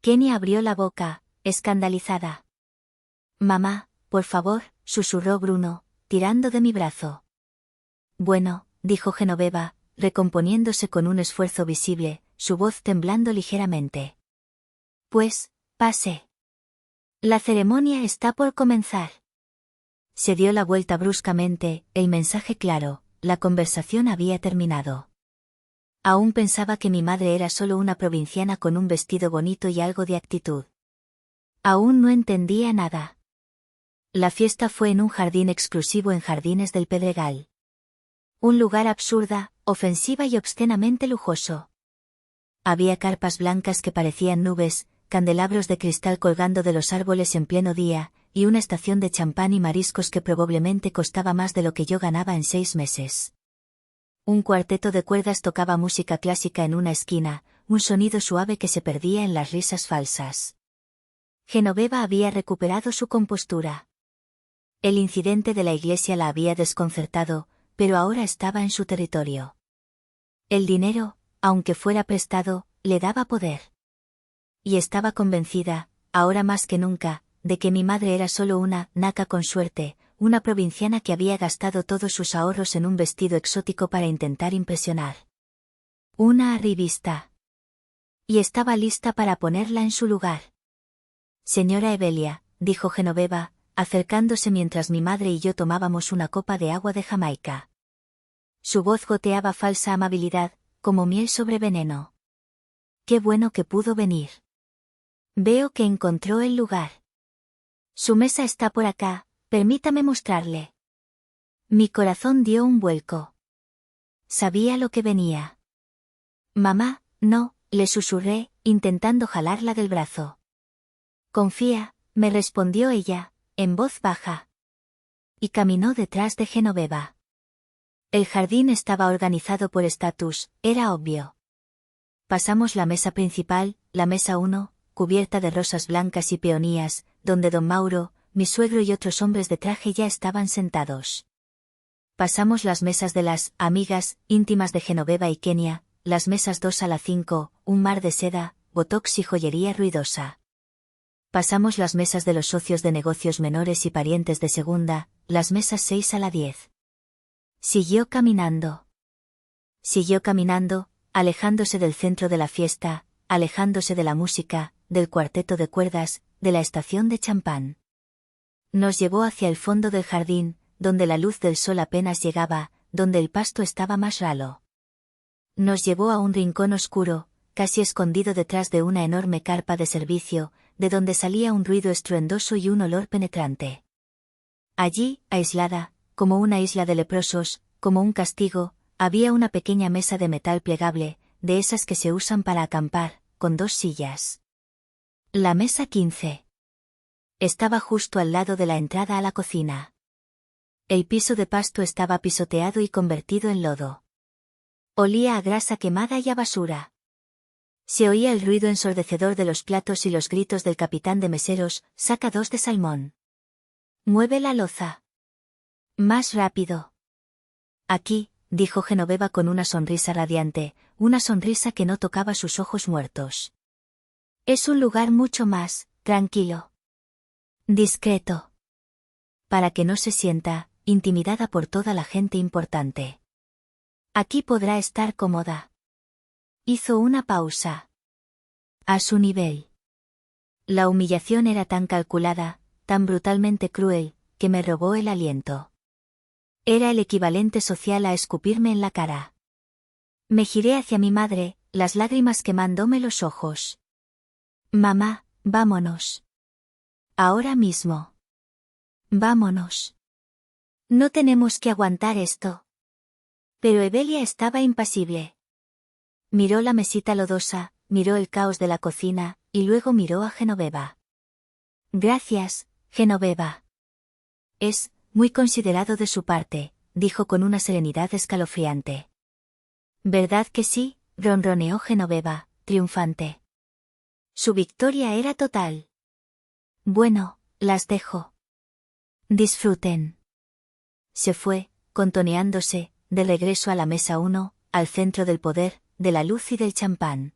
Kenia abrió la boca, escandalizada. Mamá, por favor, susurró Bruno, tirando de mi brazo. Bueno, dijo Genoveva, recomponiéndose con un esfuerzo visible, su voz temblando ligeramente. Pues, pase. La ceremonia está por comenzar. Se dio la vuelta bruscamente, el mensaje claro, la conversación había terminado. Aún pensaba que mi madre era solo una provinciana con un vestido bonito y algo de actitud. Aún no entendía nada. La fiesta fue en un jardín exclusivo en Jardines del Pedregal. Un lugar absurda, ofensiva y obscenamente lujoso. Había carpas blancas que parecían nubes, candelabros de cristal colgando de los árboles en pleno día, y una estación de champán y mariscos que probablemente costaba más de lo que yo ganaba en 6 meses. Un cuarteto de cuerdas tocaba música clásica en una esquina, un sonido suave que se perdía en las risas falsas. Genoveva había recuperado su compostura. El incidente de la iglesia la había desconcertado, pero ahora estaba en su territorio. El dinero, aunque fuera prestado, le daba poder. Y estaba convencida, ahora más que nunca, de que mi madre era solo una naca con suerte, una provinciana que había gastado todos sus ahorros en un vestido exótico para intentar impresionar. Una arribista. Y estaba lista para ponerla en su lugar. Señora Evelia, dijo Genoveva, acercándose mientras mi madre y yo tomábamos una copa de agua de Jamaica. Su voz goteaba falsa amabilidad, como miel sobre veneno. Qué bueno que pudo venir. Veo que encontró el lugar. Su mesa está por acá, permítame mostrarle. Mi corazón dio un vuelco. Sabía lo que venía. Mamá, no, le susurré, intentando jalarla del brazo. Confía, me respondió ella, en voz baja. Y caminó detrás de Genoveva. El jardín estaba organizado por estatus, era obvio. Pasamos la mesa principal, la mesa 1, cubierta de rosas blancas y peonías, donde don Mauro, mi suegro y otros hombres de traje ya estaban sentados. Pasamos las mesas de las amigas íntimas de Genoveva y Kenia, las mesas 2 a la 5, un mar de seda, botox y joyería ruidosa. Pasamos las mesas de los socios de negocios menores y parientes de segunda, las mesas 6 a la 10. Siguió caminando. Siguió caminando, alejándose del centro de la fiesta, alejándose de la música, del cuarteto de cuerdas, de la estación de champán. Nos llevó hacia el fondo del jardín, donde la luz del sol apenas llegaba, donde el pasto estaba más ralo. Nos llevó a un rincón oscuro, casi escondido detrás de una enorme carpa de servicio, de donde salía un ruido estruendoso y un olor penetrante. Allí, aislada, como una isla de leprosos, como un castigo, había una pequeña mesa de metal plegable, de esas que se usan para acampar, con 2 sillas. La mesa 15. Estaba justo al lado de la entrada a la cocina. El piso de pasto estaba pisoteado y convertido en lodo. Olía a grasa quemada y a basura. Se oía el ruido ensordecedor de los platos y los gritos del capitán de meseros, saca 2 de salmón. Mueve la loza. Más rápido. Aquí, dijo Genoveva con una sonrisa radiante, una sonrisa que no tocaba sus ojos muertos. Es un lugar mucho más tranquilo. Discreto. Para que no se sienta intimidada por toda la gente importante. Aquí podrá estar cómoda. Hizo una pausa. A su nivel. La humillación era tan calculada, tan brutalmente cruel, que me robó el aliento. Era el equivalente social a escupirme en la cara. Me giré hacia mi madre, las lágrimas quemándome los ojos. Mamá, vámonos. Ahora mismo. Vámonos. No tenemos que aguantar esto. Pero Evelia estaba impasible. Miró la mesita lodosa, miró el caos de la cocina, y luego miró a Genoveva. Gracias, Genoveva. Es muy considerado de su parte, dijo con una serenidad escalofriante. ¿Verdad que sí?, ronroneó Genoveva, triunfante. Su victoria era total. Bueno, las dejo. Disfruten. Se fue, contoneándose, de regreso a la mesa 1, al centro del poder, de la luz y del champán.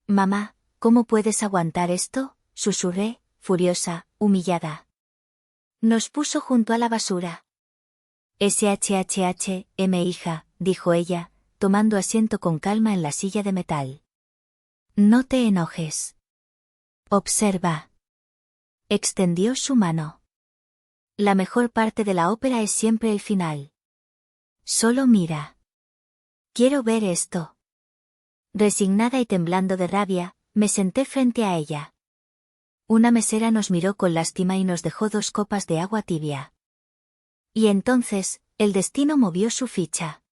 Mamá, ¿cómo puedes aguantar esto?, susurré, furiosa, humillada. Nos puso junto a la basura. SHHH, hija, dijo ella, tomando asiento con calma en la silla de metal. No te enojes. Observa. Extendió su mano. La mejor parte de la ópera es siempre el final. Solo mira. Quiero ver esto. Resignada y temblando de rabia, me senté frente a ella. Una mesera nos miró con lástima y nos dejó 2 copas de agua tibia. Y entonces, el destino movió su ficha.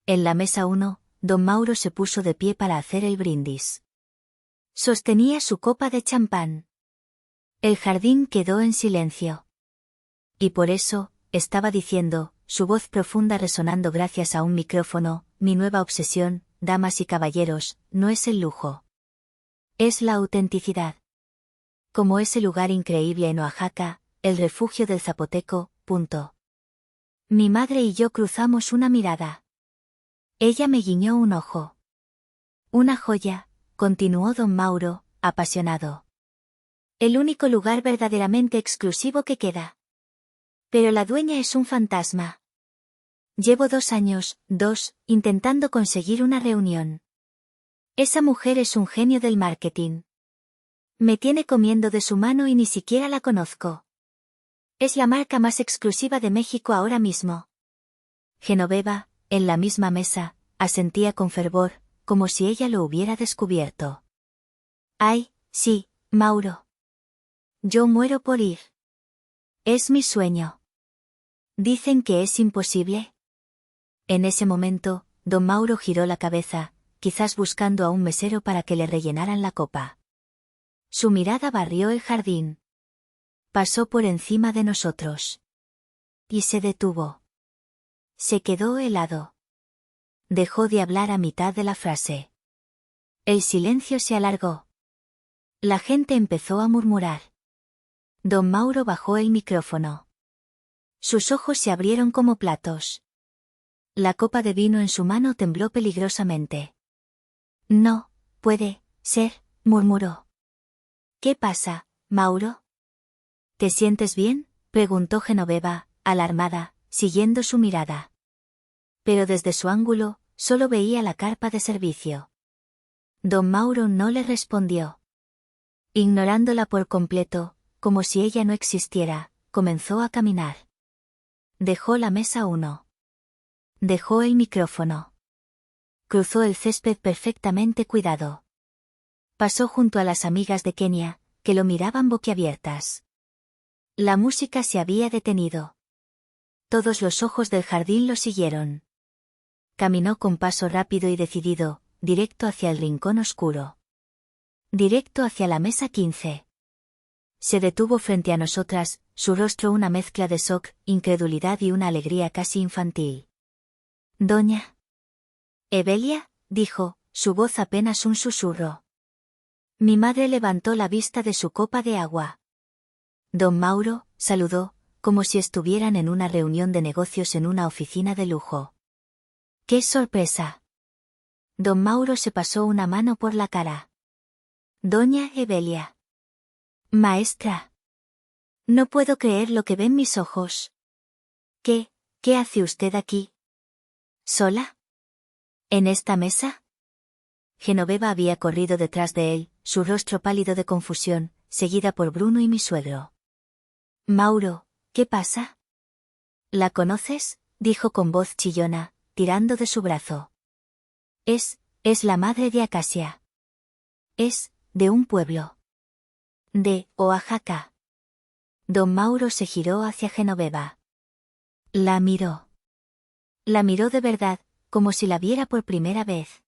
En la mesa 1, don Mauro se puso de pie para hacer el brindis. Sostenía su copa de champán. El jardín quedó en silencio. Y por eso, estaba diciendo, su voz profunda resonando gracias a un micrófono: mi nueva obsesión, damas y caballeros, no es el lujo. Es la autenticidad. Como ese lugar increíble en Oaxaca, el refugio del Zapoteco. Mi madre y yo cruzamos una mirada. Ella me guiñó un ojo. Una joya, continuó don Mauro, apasionado. El único lugar verdaderamente exclusivo que queda. Pero la dueña es un fantasma. Llevo 2 años, intentando conseguir una reunión. Esa mujer es un genio del marketing. Me tiene comiendo de su mano y ni siquiera la conozco. Es la marca más exclusiva de México ahora mismo. Genoveva, en la misma mesa, asentía con fervor, como si ella lo hubiera descubierto. Ay, sí, Mauro. Yo muero por ir. Es mi sueño. ¿Dicen que es imposible? En ese momento, don Mauro giró la cabeza, quizás buscando a un mesero para que le rellenaran la copa. Su mirada barrió el jardín. Pasó por encima de nosotros. Y se detuvo. Se quedó helado. Dejó de hablar a mitad de la frase. El silencio se alargó. La gente empezó a murmurar. Don Mauro bajó el micrófono. Sus ojos se abrieron como platos. La copa de vino en su mano tembló peligrosamente. No, puede ser, murmuró. ¿Qué pasa, Mauro? ¿Te sientes bien?, preguntó Genoveva, alarmada, siguiendo su mirada. Pero desde su ángulo, solo veía la carpa de servicio. Don Mauro no le respondió. Ignorándola por completo, como si ella no existiera, comenzó a caminar. Dejó la mesa 1. Dejó el micrófono. Cruzó el césped perfectamente cuidado. Pasó junto a las amigas de Kenia, que lo miraban boquiabiertas. La música se había detenido. Todos los ojos del jardín lo siguieron. Caminó con paso rápido y decidido, directo hacia el rincón oscuro. Directo hacia la mesa 15. Se detuvo frente a nosotras, su rostro una mezcla de shock, incredulidad y una alegría casi infantil. «Doña Evelia», dijo, su voz apenas un susurro. Mi madre levantó la vista de su copa de agua. Don Mauro saludó, como si estuvieran en una reunión de negocios en una oficina de lujo. ¡Qué sorpresa! Don Mauro se pasó una mano por la cara. Doña Evelia. Maestra. No puedo creer lo que ven mis ojos. ¿Qué hace usted aquí? ¿Sola? ¿En esta mesa? Genoveva había corrido detrás de él, su rostro pálido de confusión, seguida por Bruno y mi suegro. Mauro, ¿qué pasa? ¿La conoces?, dijo con voz chillona, tirando de su brazo. Es la madre de Acacia. Es de un pueblo. De Oaxaca. Don Mauro se giró hacia Genoveva. La miró. La miró de verdad, como si la viera por primera vez.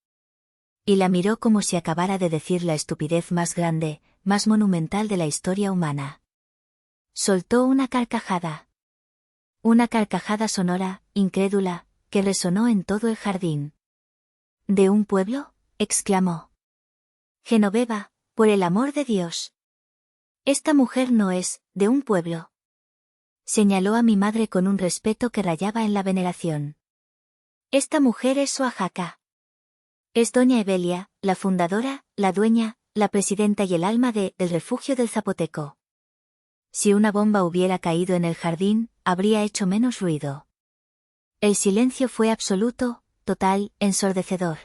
Y la miró como si acabara de decir la estupidez más grande, más monumental de la historia humana. Soltó una carcajada. Una carcajada sonora, incrédula, que resonó en todo el jardín. ¿De un pueblo?, exclamó. Genoveva, por el amor de Dios. Esta mujer no es de un pueblo. Señaló a mi madre con un respeto que rayaba en la veneración. Esta mujer es Oaxaca. Es doña Evelia, la fundadora, la dueña, la presidenta y el alma del refugio del Zapoteco. Si una bomba hubiera caído en el jardín, habría hecho menos ruido. El silencio fue absoluto, total, ensordecedor.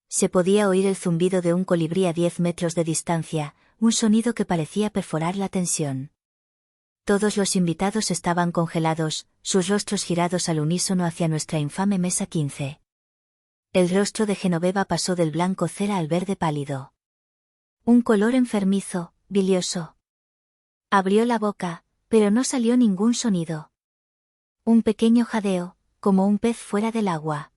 Se podía oír el zumbido de un colibrí a 10 metros de distancia, un sonido que parecía perforar la tensión. Todos los invitados estaban congelados, sus rostros girados al unísono hacia nuestra infame mesa 15. El rostro de Genoveva pasó del blanco cera al verde pálido. Un color enfermizo, bilioso. Abrió la boca, pero no salió ningún sonido. Un pequeño jadeo, como un pez fuera del agua.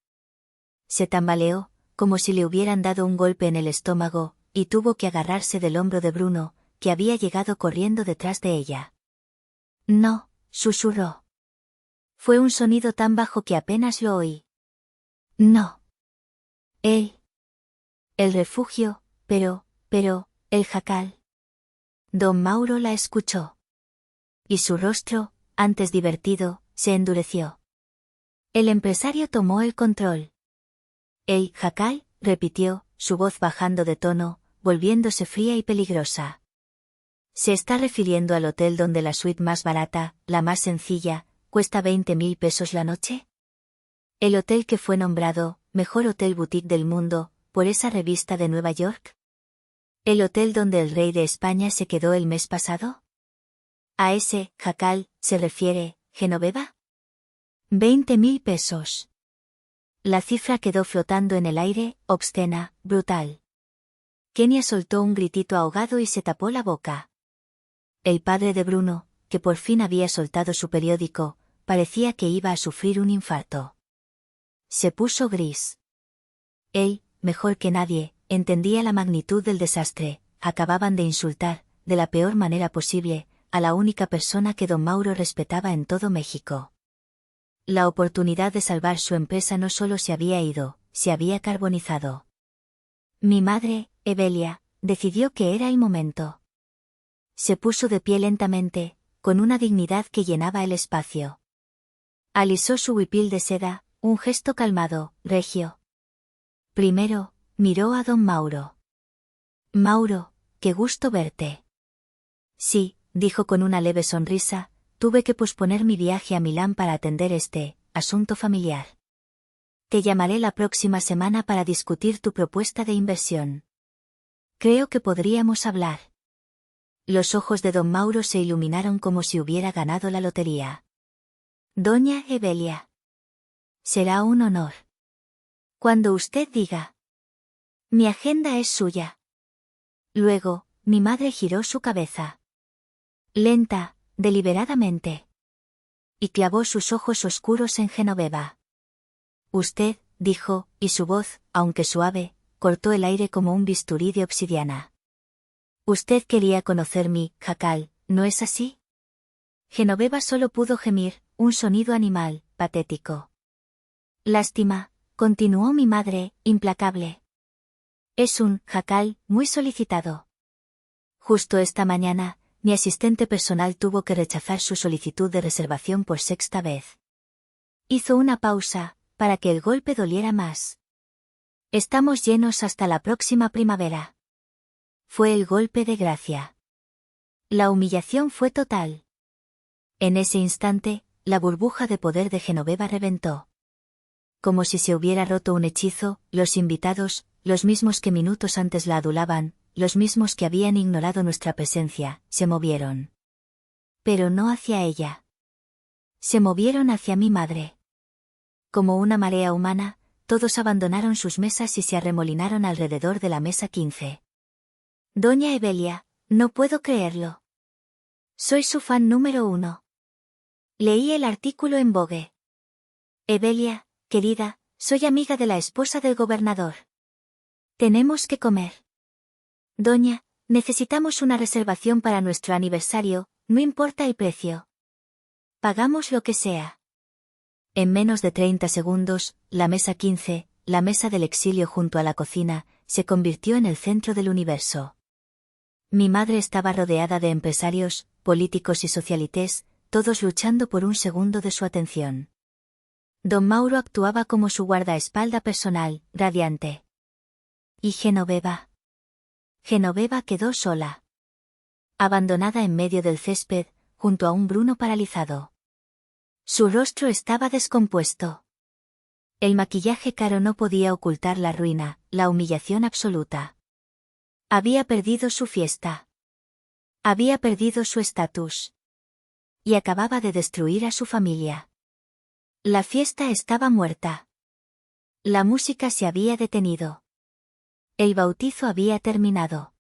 Se tambaleó, como si le hubieran dado un golpe en el estómago, y tuvo que agarrarse del hombro de Bruno, que había llegado corriendo detrás de ella. No, susurró. Fue un sonido tan bajo que apenas lo oí. No. El refugio, pero, el jacal. Don Mauro la escuchó. Y su rostro, antes divertido, se endureció. El empresario tomó el control. El jacal, repitió, su voz bajando de tono, volviéndose fría y peligrosa. Se está refiriendo al hotel donde la suite más barata, la más sencilla, cuesta 20.000 pesos la noche. El hotel que fue nombrado mejor hotel boutique del mundo por esa revista de Nueva York. ¿El hotel donde el rey de España se quedó el mes pasado? ¿A ese jacal se refiere Genoveva? 20.000 pesos. La cifra quedó flotando en el aire, obscena, brutal. Kenia soltó un gritito ahogado y se tapó la boca. El padre de Bruno, que por fin había soltado su periódico, parecía que iba a sufrir un infarto. Se puso gris. Él, mejor que nadie, entendía la magnitud del desastre. Acababan de insultar, de la peor manera posible, a la única persona que don Mauro respetaba en todo México. La oportunidad de salvar su empresa no solo se había ido, se había carbonizado. Mi madre, Evelia, decidió que era el momento. Se puso de pie lentamente, con una dignidad que llenaba el espacio. Alisó su huipil de seda, un gesto calmado, regio. Primero, miró a don Mauro. Mauro, qué gusto verte. Sí, dijo con una leve sonrisa, tuve que posponer mi viaje a Milán para atender este asunto familiar. Te llamaré la próxima semana para discutir tu propuesta de inversión. Creo que podríamos hablar. Los ojos de don Mauro se iluminaron como si hubiera ganado la lotería. Doña Evelia. Será un honor. Cuando usted diga. Mi agenda es suya. Luego, mi madre giró su cabeza. Lenta, deliberadamente. Y clavó sus ojos oscuros en Genoveva. Usted, dijo, y su voz, aunque suave, cortó el aire como un bisturí de obsidiana. Usted quería conocer mi jacal, ¿no es así? Genoveva solo pudo gemir, un sonido animal, patético. Lástima, continuó mi madre, implacable. Es un jacal muy solicitado. Justo esta mañana, mi asistente personal tuvo que rechazar su solicitud de reservación por sexta vez. Hizo una pausa, para que el golpe doliera más. Estamos llenos hasta la próxima primavera. Fue el golpe de gracia. La humillación fue total. En ese instante, la burbuja de poder de Genoveva reventó. Como si se hubiera roto un hechizo, los invitados, los mismos que minutos antes la adulaban, los mismos que habían ignorado nuestra presencia, se movieron. Pero no hacia ella. Se movieron hacia mi madre. Como una marea humana, todos abandonaron sus mesas y se arremolinaron alrededor de la mesa 15. Doña Evelia, no puedo creerlo. Soy su fan número 1. Leí el artículo en Vogue. Evelia, querida, soy amiga de la esposa del gobernador. Tenemos que comer. Doña, necesitamos una reservación para nuestro aniversario, no importa el precio. Pagamos lo que sea. En menos de 30 segundos, la mesa 15, la mesa del exilio junto a la cocina, se convirtió en el centro del universo. Mi madre estaba rodeada de empresarios, políticos y socialites, todos luchando por un segundo de su atención. Don Mauro actuaba como su guardaespaldas personal, radiante. ¿Y Genoveva? Genoveva quedó sola. Abandonada en medio del césped, junto a un Bruno paralizado. Su rostro estaba descompuesto. El maquillaje caro no podía ocultar la ruina, la humillación absoluta. Había perdido su fiesta. Había perdido su estatus. Y acababa de destruir a su familia. La fiesta estaba muerta. La música se había detenido. El bautizo había terminado.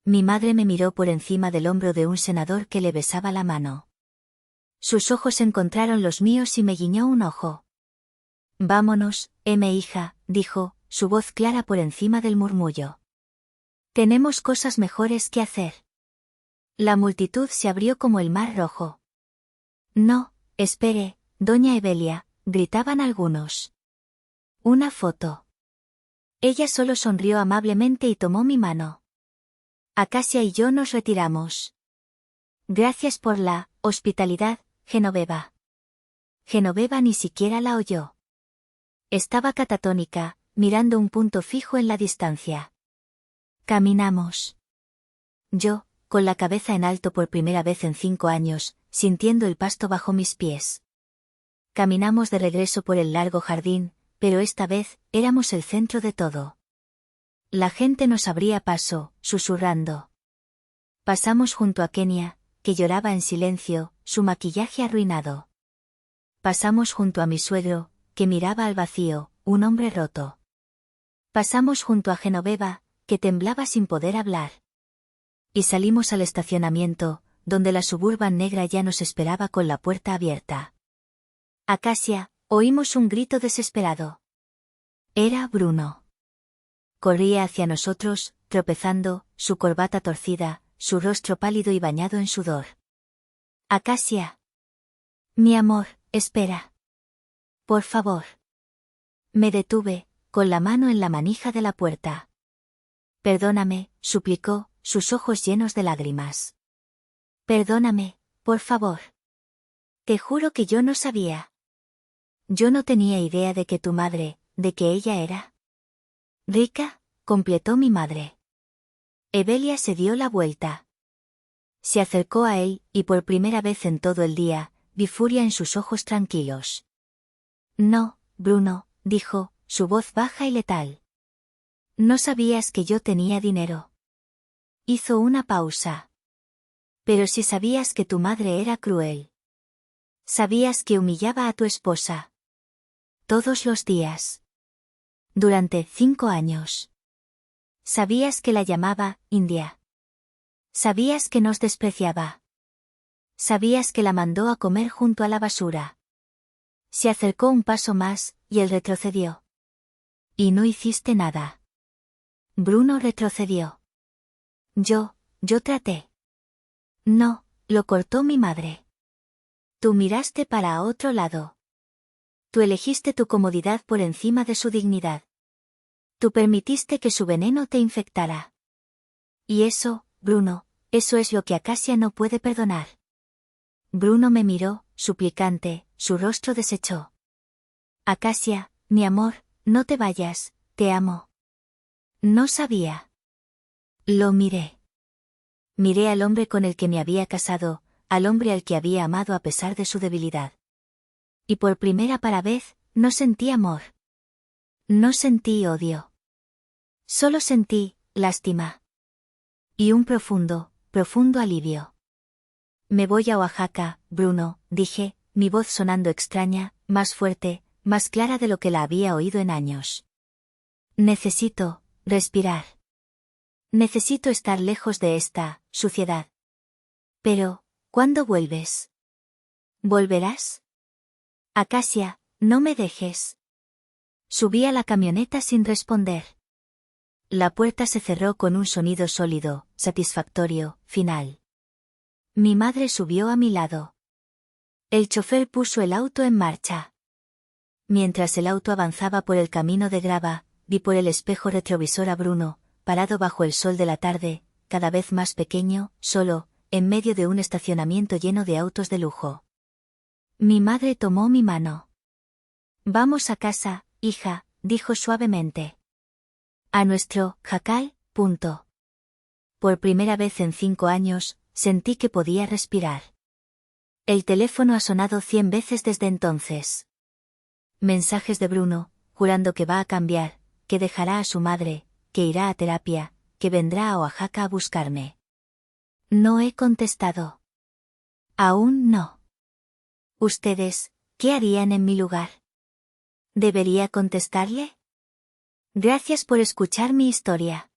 Mi madre me miró por encima del hombro de un senador que le besaba la mano. Sus ojos encontraron los míos y me guiñó un ojo. Vámonos, hija, dijo, su voz clara por encima del murmullo. Tenemos cosas mejores que hacer. La multitud se abrió como el mar rojo. No, espere, Doña Evelia, gritaban algunos. Una foto. Ella solo sonrió amablemente y tomó mi mano. Acacia y yo nos retiramos. Gracias por la hospitalidad, Genoveva. Genoveva ni siquiera la oyó. Estaba catatónica, mirando un punto fijo en la distancia. Caminamos. Yo, con la cabeza en alto por primera vez en 5 años, sintiendo el pasto bajo mis pies. Caminamos de regreso por el largo jardín, pero esta vez, éramos el centro de todo. La gente nos abría paso, susurrando. Pasamos junto a Kenia, que lloraba en silencio, su maquillaje arruinado. Pasamos junto a mi suegro, que miraba al vacío, un hombre roto. Pasamos junto a Genoveva, que temblaba sin poder hablar. Y salimos al estacionamiento, donde la Suburban negra ya nos esperaba con la puerta abierta. Acacia, oímos un grito desesperado. Era Bruno. Corría hacia nosotros, tropezando, su corbata torcida, su rostro pálido y bañado en sudor. Acacia. Mi amor, espera. Por favor. Me detuve, con la mano en la manija de la puerta. Perdóname, suplicó, sus ojos llenos de lágrimas. Perdóname, por favor. Te juro que yo no sabía. Yo no tenía idea de que tu madre, de que ella era rica, completó mi madre. Evelia se dio la vuelta. Se acercó a él, y por primera vez en todo el día, vi furia en sus ojos tranquilos. No, Bruno, dijo, su voz baja y letal. No sabías que yo tenía dinero. Hizo una pausa. Pero si sabías que tu madre era cruel. Sabías que humillaba a tu esposa. Todos los días. Durante 5 años. Sabías que la llamaba India. Sabías que nos despreciaba. Sabías que la mandó a comer junto a la basura. Se acercó un paso más, y él retrocedió. Y no hiciste nada. Bruno retrocedió. Yo traté. No, lo cortó mi madre. Tú miraste para otro lado. Tú elegiste tu comodidad por encima de su dignidad. Tú permitiste que su veneno te infectara. Y eso, Bruno, eso es lo que Acacia no puede perdonar. Bruno me miró, suplicante, su rostro desechó. Acacia, mi amor, no te vayas, te amo. No sabía. Lo miré. Miré al hombre con el que me había casado, al hombre al que había amado a pesar de su debilidad. Y por primera vez, no sentí amor. No sentí odio. Solo sentí lástima. Y un profundo, profundo alivio. Me voy a Oaxaca, Bruno, dije, mi voz sonando extraña, más fuerte, más clara de lo que la había oído en años. Necesito respirar. Necesito estar lejos de esta suciedad. Pero, ¿cuándo vuelves? ¿Volverás? Acacia, no me dejes. Subí a la camioneta sin responder. La puerta se cerró con un sonido sólido, satisfactorio, final. Mi madre subió a mi lado. El chofer puso el auto en marcha. Mientras el auto avanzaba por el camino de grava, vi por el espejo retrovisor a Bruno, parado bajo el sol de la tarde, cada vez más pequeño, solo, en medio de un estacionamiento lleno de autos de lujo. Mi madre tomó mi mano. Vamos a casa, hija, dijo suavemente. A nuestro jacal, punto. Por primera vez en 5 años, sentí que podía respirar. El teléfono ha sonado 100 veces desde entonces. Mensajes de Bruno, jurando que va a cambiar, que dejará a su madre, que irá a terapia, que vendrá a Oaxaca a buscarme. No he contestado. Aún no. ¿Ustedes, qué harían en mi lugar? ¿Debería contestarle? Gracias por escuchar mi historia.